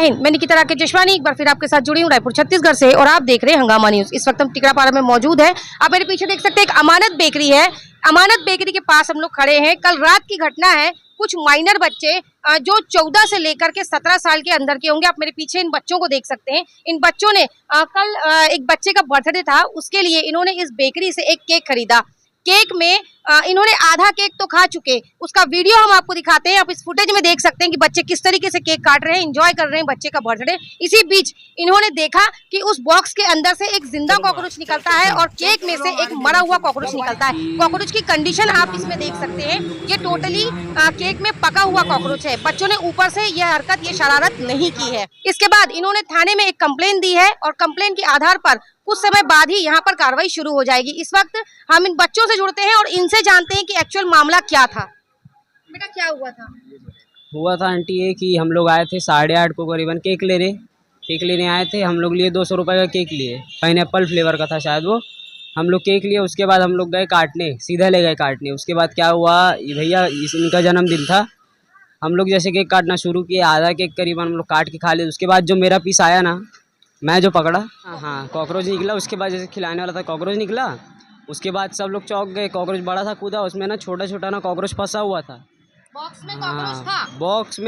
हिंद, मैं निकिता राकेश जशवानी एक बार फिर आपके साथ जुड़ी हूँ रायपुर छत्तीसगढ़ से और आप देख रहे हैं हंगामा न्यूज। इस वक्त हम टिकरापारा में मौजूद है। आप मेरे पीछे देख सकते हैं एक अमानत बेकरी है। अमानत बेकरी के पास हम लोग खड़े हैं। कल रात की घटना है। कुछ माइनर बच्चे जो 14 से लेकर के 17 साल के अंदर के होंगे, आप मेरे पीछे इन बच्चों को देख सकते हैं। इन बच्चों ने कल एक बच्चे का बर्थडे था, उसके लिए इन्होंने इस बेकरी से एक केक खरीदा। केक में इन्होंने आधा केक तो खा चुके, उसका वीडियो हम आपको दिखाते हैं। आप इस फुटेज में देख सकते हैं कि बच्चे किस तरीके से केक काट रहे हैं, एंजॉय कर रहे हैं बच्चे का बर्थडे। इसी बीच इन्होंने देखा कि उस बॉक्स के अंदर से एक जिंदा कॉकरोच निकलता है और केक में से एक मरा हुआ कॉकरोच निकलता है। कॉकरोच की कंडीशन आप इसमें देख सकते हैं, ये टोटली केक में पका हुआ कॉकरोच है। बच्चों ने ऊपर से ये हरकत, ये शरारत नहीं की है। इसके बाद इन्होंने थाने में एक कंप्लेन दी है और कंप्लेन के आधार पर कुछ समय बाद ही यहाँ पर कार्रवाई शुरू हो जाएगी। इस वक्त हम इन बच्चों से जुड़ते हैं और इनसे जानते हैं कि एक्चुअल मामला क्या था। बेटा क्या हुआ था? हुआ था आंटी ये कि हम लोग आए थे 8:30 को करीबन केक लेने आए थे। हम लोग लिए 200 रुपये का केक लिए, पाइनएप्पल फ्लेवर का था शायद वो। हम लोग केक लिए, उसके बाद हम लोग गए काटने, सीधा ले गए काटने। उसके बाद क्या हुआ, भैया इनका जन्मदिन था। हम लोग जैसे केक काटना शुरू किए, आधा केक करीबन हम लोग काट के खा लिए। उसके बाद जो मेरा पीस आया ना, मैं जो पकड़ा, हाँ कॉकरोच निकला। उसके बाद जैसे खिलाने वाला था कॉकरोच निकला। उसके बाद सब लोग चौंक गए, कॉकरोच बड़ा था कूदा, उसमें ना छोटा छोटा ना कॉकरोच फंसा हुआ था। बॉक्स में कॉकरोच था?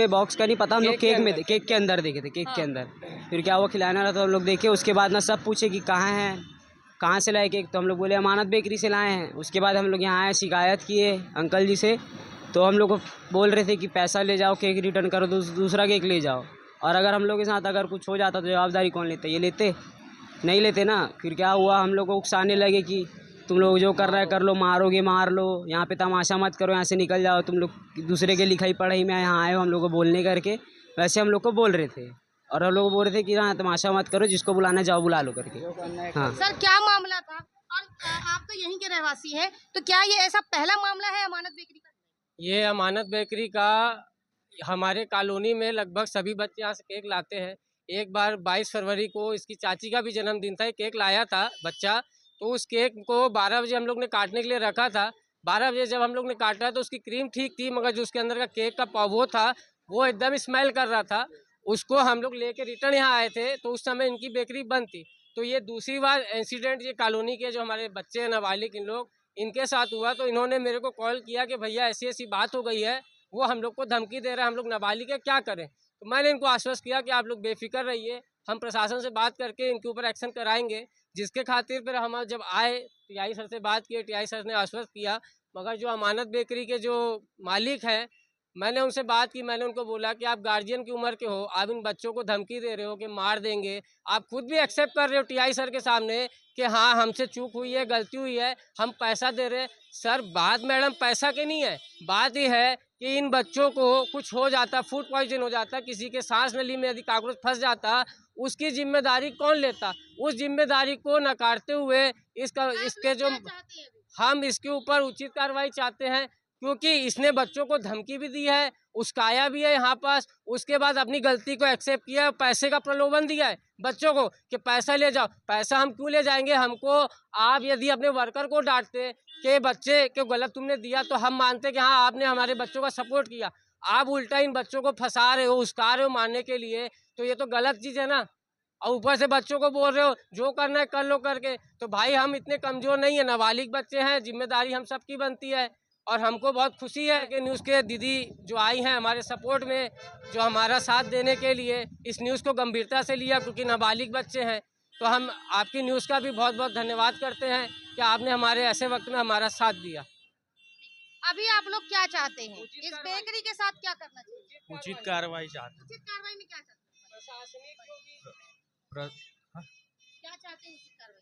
बॉक्स का नहीं पता, हम लोग केक के अंदर देखे थे, केक के अंदर। फिर क्या हुआ, खिलाने वाला था, हम लोग देखे। उसके बाद ना सब पूछे कि कहाँ है, कहाँ से लाए केक, तो हम लोग बोले अमानत बेकरी से लाए हैं। उसके बाद हम लोग यहाँ आए, शिकायत किए अंकल जी से। तो हम लोग को बोल रहे थे कि पैसा ले जाओ, केक रिटर्न करो, दूसरा केक ले जाओ। और अगर हम लोग के साथ अगर कुछ हो जाता तो जवाबदारी कौन लेते? ये लेते नहीं लेते ना। फिर क्या हुआ, हम लोग को उकसाने लगे कि तुम लोग जो कर रहा है कर लो, मारोगे मार लो, यहाँ पे तमाशा मत करो, यहाँ से निकल जाओ, तुम लोग दूसरे के लिखाई पढ़ाई में यहाँ आए हो हम लोग को बोलने करके। वैसे हम लोग को बोल रहे थे और हम लोग बोल रहे थे कि हाँ तमाशा मत करो, जिसको बुलाना जाओ बुला लो करके। हाँ सर क्या मामला था? और आप तो यहीं के रहवासी हैं, तो क्या ये ऐसा पहला मामला है अमानत बेकरी का? ये अमानत बेकरी का हमारे कॉलोनी में लगभग सभी बच्चे यहाँ से केक लाते हैं। एक बार 22 फरवरी को इसकी चाची का भी जन्मदिन था, केक लाया था बच्चा। तो उस केक को 12 बजे हम लोग ने काटने के लिए रखा था। 12 बजे जब हम लोग ने काटा तो उसकी क्रीम ठीक थी, मगर जो उसके अंदर का केक का वो था वो एकदम स्मेल कर रहा था। उसको हम लोग लेके रिटर्न यहाँ आए थे, तो उस समय इनकी बेकरी बंद थी। तो ये दूसरी बार इंसिडेंट ये कॉलोनी के जो हमारे बच्चे हैं नाबालिग, इन लोग इनके साथ हुआ। तो इन्होंने मेरे को कॉल किया कि भैया ऐसी ऐसी बात हो गई है, वो हम लोग को धमकी दे रहे हैं, हम लोग नाबालिग है, क्या करें? तो मैंने इनको आश्वस्त किया कि आप लोग बेफिक्र रहिए, हम प्रशासन से बात करके इनके ऊपर एक्शन कराएंगे। जिसके खातिर फिर हम जब आए टीआई सर से बात की, टीआई सर ने आश्वस्त किया। मगर जो अमानत बेकरी के जो मालिक हैं, मैंने उनसे बात की, मैंने उनको बोला कि आप गार्जियन की उम्र के हो, आप इन बच्चों को धमकी दे रहे हो कि मार देंगे। आप खुद भी एक्सेप्ट कर रहे हो टीआई सर के सामने कि हाँ हमसे चूक हुई है, गलती हुई है, हम पैसा दे रहे हैं। सर बात मैडम पैसा की नहीं है, बात यह है कि इन बच्चों को कुछ हो जाता, फूड पॉइजन हो जाता, किसी के सांस नली में यदि कॉकरोच फंस जाता, उसकी जिम्मेदारी कौन लेता? उस जिम्मेदारी को नकारते हुए इसके जो हम इसके ऊपर उचित कार्रवाई चाहते हैं, क्योंकि इसने बच्चों को धमकी भी दी है, उस्काया भी है यहाँ पास। उसके बाद अपनी गलती को एक्सेप्ट किया है, पैसे का प्रलोभन दिया है बच्चों को कि पैसा ले जाओ। पैसा हम क्यों ले जाएंगे? हमको आप यदि अपने वर्कर को डांटते कि बच्चे को गलत तुमने दिया, तो हम मानते कि हाँ आपने हमारे बच्चों का सपोर्ट किया। आप उल्टा इन बच्चों को फंसा रहे हो, उस्का रहे हो मारने के लिए, तो ये तो गलत चीज़ है ना। और ऊपर से बच्चों को बोल रहे हो जो करना है कर लो करके। तो भाई हम इतने कमज़ोर नहीं है, नाबालिग बच्चे हैं, जिम्मेदारी हम सबकी बनती है। और हमको बहुत खुशी है कि न्यूज़ के दीदी जो आई हैं हमारे सपोर्ट में, जो हमारा साथ देने के लिए इस न्यूज़ को गंभीरता से लिया, क्योंकि नाबालिग बच्चे हैं। तो हम आपकी न्यूज़ का भी बहुत बहुत धन्यवाद करते हैं कि आपने हमारे ऐसे वक्त में हमारा साथ दिया। अभी आप लोग क्या चाहते हैं? इस बेकरी के साथ क्या करना चाहिए? उचित कार्रवाई चाहते उचित कार्रवाई में क्या चाहते हैं? क्या चाहते हैं उचित कार्रवाई?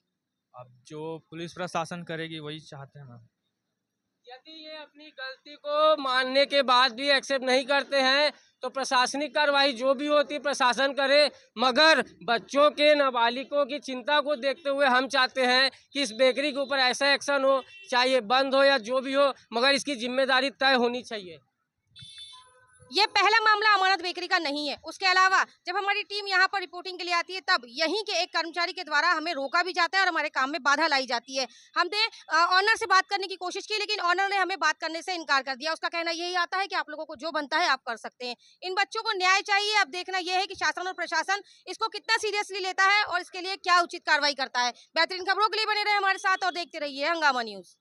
अब जो पुलिस प्रशासन करेगी वही चाहते हैं मैम। यदि ये अपनी गलती को मानने के बाद भी एक्सेप्ट नहीं करते हैं तो प्रशासनिक कार्रवाई जो भी होती प्रशासन करे, मगर बच्चों के नाबालिगों की चिंता को देखते हुए हम चाहते हैं कि इस बेकरी के ऊपर ऐसा एक्शन हो, चाहे ये बंद हो या जो भी हो, मगर इसकी जिम्मेदारी तय होनी चाहिए। ये पहला मामला अमानत बेकरी का नहीं है। उसके अलावा जब हमारी टीम यहाँ पर रिपोर्टिंग के लिए आती है तब यहीं के एक कर्मचारी के द्वारा हमें रोका भी जाता है और हमारे काम में बाधा लाई जाती है। हमने ऑनर से बात करने की कोशिश की, लेकिन ऑनर ने हमें बात करने से इनकार कर दिया। उसका कहना यही आता है कि आप लोगों को जो बनता है आप कर सकते हैं। इन बच्चों को न्याय चाहिए। अब देखना यह है कि शासन और प्रशासन इसको कितना सीरियसली लेता है और इसके लिए क्या उचित कार्रवाई करता है। बेहतरीन खबरों के लिए बने रहे हमारे साथ और देखते रहिए हंगामा न्यूज।